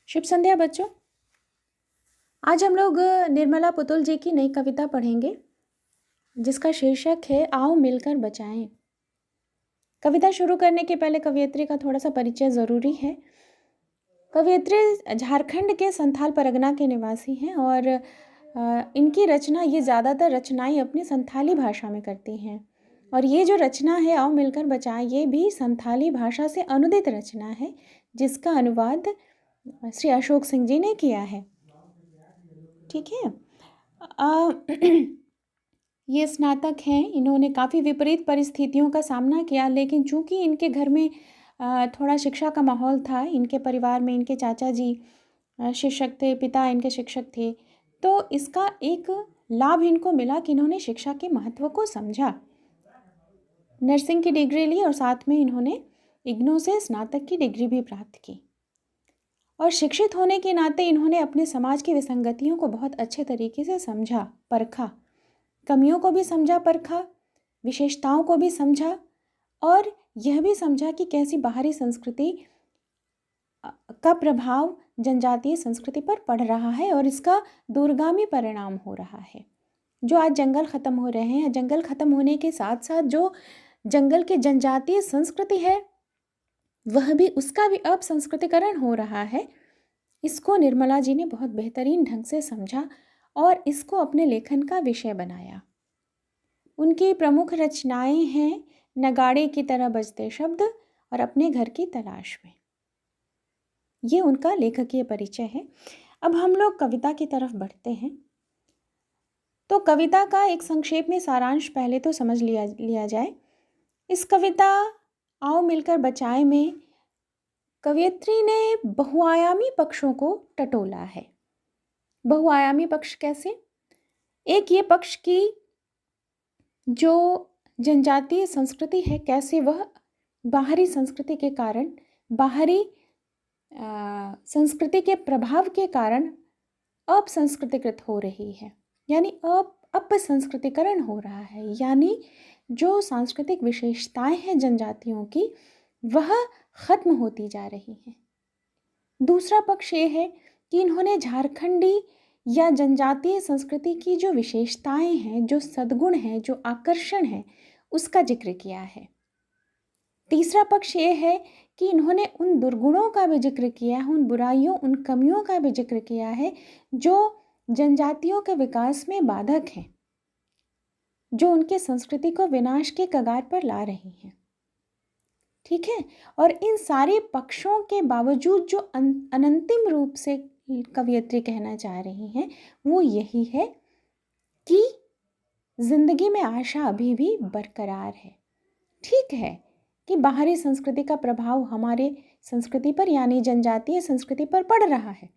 शुभ संध्या बच्चों। आज हम लोग निर्मला पुतुल जी की नई कविता पढ़ेंगे जिसका शीर्षक है आओ मिलकर बचाएं। कविता शुरू करने के पहले कवयित्री का थोड़ा सा परिचय ज़रूरी है। कवयित्री झारखंड के संथाल परगना के निवासी हैं और इनकी रचना ये ज़्यादातर रचनाएं अपनी संथाली भाषा में करती हैं। और ये जो रचना है आओ मिलकर बचाएं ये भी संथाली भाषा से अनुदित रचना है जिसका अनुवाद श्री अशोक सिंह जी ने किया है। ठीक है। ये स्नातक हैं। इन्होंने काफ़ी विपरीत परिस्थितियों का सामना किया, लेकिन चूंकि इनके घर में थोड़ा शिक्षा का माहौल था, इनके परिवार में इनके चाचा जी शिक्षक थे, पिता इनके शिक्षक थे, तो इसका एक लाभ इनको मिला कि इन्होंने शिक्षा के महत्व को समझा। नर्सिंग की डिग्री ली और साथ में इन्होंने इग्नू से स्नातक की डिग्री भी प्राप्त की। और शिक्षित होने के नाते इन्होंने अपने समाज की विसंगतियों को बहुत अच्छे तरीके से समझा, परखा, कमियों को भी समझा, परखा, विशेषताओं को भी समझा और यह भी समझा कि कैसी बाहरी संस्कृति का प्रभाव जनजातीय संस्कृति पर पड़ रहा है और इसका दूरगामी परिणाम हो रहा है। जो आज जंगल ख़त्म हो रहे हैं, जंगल ख़त्म होने के साथ साथ जो जंगल की जनजातीय संस्कृति है वह भी, उसका भी अब संस्कृतिकरण हो रहा है। इसको निर्मला जी ने बहुत बेहतरीन ढंग से समझा और इसको अपने लेखन का विषय बनाया। उनकी प्रमुख रचनाएं हैं नगाड़े की तरह बजते शब्द और अपने घर की तलाश में। ये उनका लेखकीय परिचय है। अब हम लोग कविता की तरफ बढ़ते हैं। तो कविता का एक संक्षेप में सारांश पहले तो समझ लिया जाए। इस कविता आओ मिलकर बचाएं में कवयित्री ने बहुआयामी पक्षों को टटोला है। बहुआयामी पक्ष कैसे? एक ये पक्ष की जो जनजातीय संस्कृति है, कैसे वह बाहरी संस्कृति के कारण, बाहरी संस्कृति के प्रभाव के कारण अपसंस्कृतिकृत हो रही है, यानी अपसंस्कृतिकरण हो रहा है, यानी जो सांस्कृतिक विशेषताएं हैं जनजातियों की वह खत्म होती जा रही हैं। दूसरा पक्ष ये है कि इन्होंने झारखंडी या जनजातीय संस्कृति की जो विशेषताएं हैं, जो सद्गुण हैं, जो आकर्षण है, उसका जिक्र किया है। तीसरा पक्ष ये है कि इन्होंने उन दुर्गुणों का भी जिक्र किया है, उन बुराइयों, उन कमियों का भी जिक्र किया है जो जनजातियों के विकास में बाधक हैं, जो उनके संस्कृति को विनाश के कगार पर ला रही हैं। ठीक है। और इन सारे पक्षों के बावजूद जो अनंतिम रूप से कवयित्री कहना चाह रही हैं वो यही है कि जिंदगी में आशा अभी भी बरकरार है। ठीक है कि बाहरी संस्कृति का प्रभाव हमारे संस्कृति पर, यानी जनजातीय संस्कृति पर पड़ रहा है।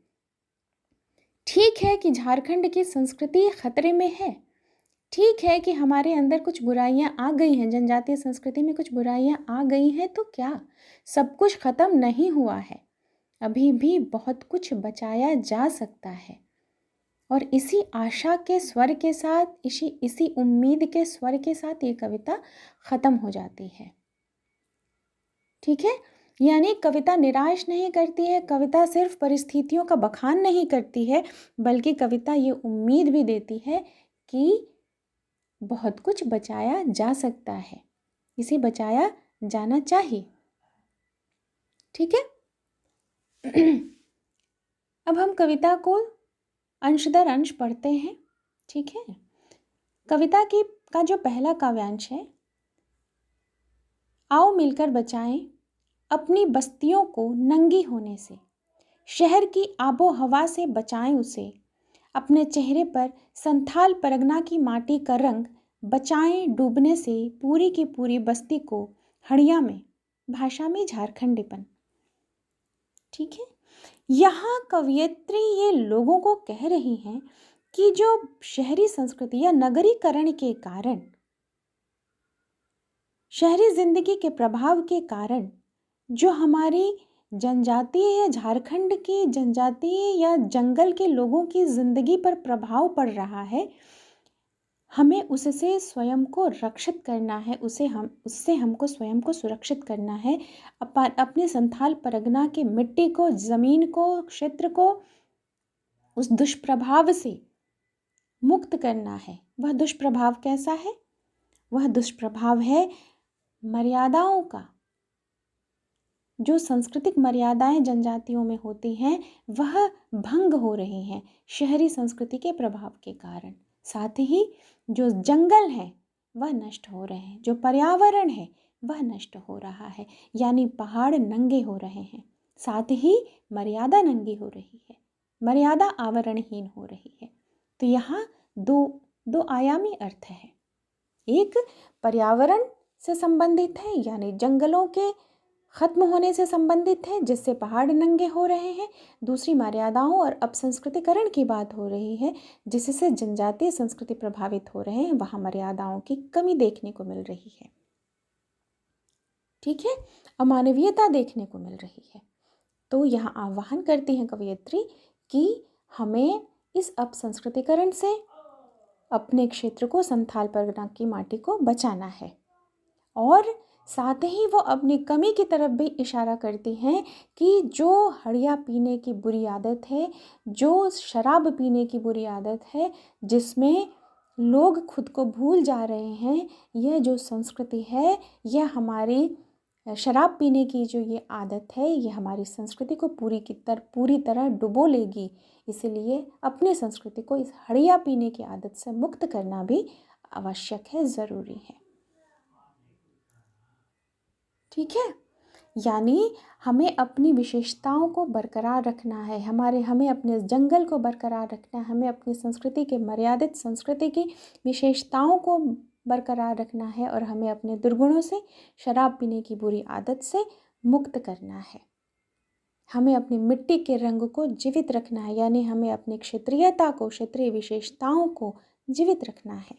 ठीक है कि झारखंड की संस्कृति खतरे में है। ठीक है कि हमारे अंदर कुछ बुराइयां आ गई हैं, जनजातीय संस्कृति में कुछ बुराइयां आ गई हैं, तो क्या सब कुछ खत्म नहीं हुआ है? अभी भी बहुत कुछ बचाया जा सकता है। और इसी आशा के स्वर के साथ, इसी उम्मीद के स्वर के साथ ये कविता खत्म हो जाती है। ठीक है। यानी कविता निराश नहीं करती है, कविता सिर्फ परिस्थितियों का बखान नहीं करती है, बल्कि कविता ये उम्मीद भी देती है कि बहुत कुछ बचाया जा सकता है, इसे बचाया जाना चाहिए। ठीक है। अब हम कविता को अंश दर अंश पढ़ते हैं। ठीक है। कविता का जो पहला काव्यांश है, आओ मिलकर बचाएं अपनी बस्तियों को नंगी होने से, शहर की आबो हवा से बचाएं उसे, अपने चेहरे पर संथाल परगना की माटी का रंग बचाएं डूबने से पूरी की पूरी बस्ती को हड़िया में, भाषा में झारखंडीपन। ठीक है। यहाँ कवयित्री ये लोगों को कह रही हैं कि जो शहरी संस्कृति या नगरीकरण के कारण, शहरी जिंदगी के प्रभाव के कारण जो हमारी जनजातीय या झारखंड की जनजातीय या जंगल के लोगों की जिंदगी पर प्रभाव पड़ रहा है, हमें उससे स्वयं को रक्षित करना है, उससे हमको स्वयं को सुरक्षित करना है। अपने संथाल परगना की मिट्टी को, ज़मीन को, क्षेत्र को उस दुष्प्रभाव से मुक्त करना है। वह दुष्प्रभाव कैसा है? वह दुष्प्रभाव है मर्यादाओं का। जो सांस्कृतिक मर्यादाएं जनजातियों में होती हैं वह भंग हो रही हैं शहरी संस्कृति के प्रभाव के कारण। साथ ही जो जंगल है वह नष्ट हो रहे हैं, जो पर्यावरण है वह नष्ट हो रहा है, यानी पहाड़ नंगे हो रहे हैं। साथ ही मर्यादा नंगी हो रही है, मर्यादा आवरणहीन हो रही है। तो यहाँ दो आयामी अर्थ है। एक पर्यावरण से संबंधित है, यानी जंगलों के खत्म होने से संबंधित है, जिससे पहाड़ नंगे हो रहे हैं। दूसरी मर्यादाओं और अपसंस्कृतिकरण की बात हो रही है, जिससे जनजातीय संस्कृति प्रभावित हो रहे हैं। वहाँ मर्यादाओं की कमी देखने को मिल रही है, ठीक है, अमानवीयता देखने को मिल रही है। तो यहाँ आह्वान करती हैं कवयित्री कि हमें इस अपसंस्कृतिकरण से अपने क्षेत्र को, संथाल परगना की माटी को बचाना है। और साथ ही वो अपनी कमी की तरफ भी इशारा करती हैं कि जो हड़िया पीने की बुरी आदत है, जो शराब पीने की बुरी आदत है, जिसमें लोग खुद को भूल जा रहे हैं, यह जो संस्कृति है, यह हमारी शराब पीने की जो ये आदत है, ये हमारी संस्कृति को पूरी तरह डुबो लेगी। इसलिए अपनी संस्कृति को इस हड़िया पीने की आदत से मुक्त करना भी आवश्यक है, ज़रूरी है, ठीक है। यानी हमें अपनी विशेषताओं को बरकरार रखना है, हमें अपने जंगल को बरकरार रखना है, हमें अपनी संस्कृति के, मर्यादित संस्कृति की विशेषताओं को बरकरार रखना है, और हमें अपने दुर्गुणों से, शराब पीने की बुरी आदत से मुक्त करना है। हमें अपनी मिट्टी के रंग को जीवित रखना है, यानी हमें अपनी क्षेत्रीयता को, क्षेत्रीय विशेषताओं को जीवित रखना है।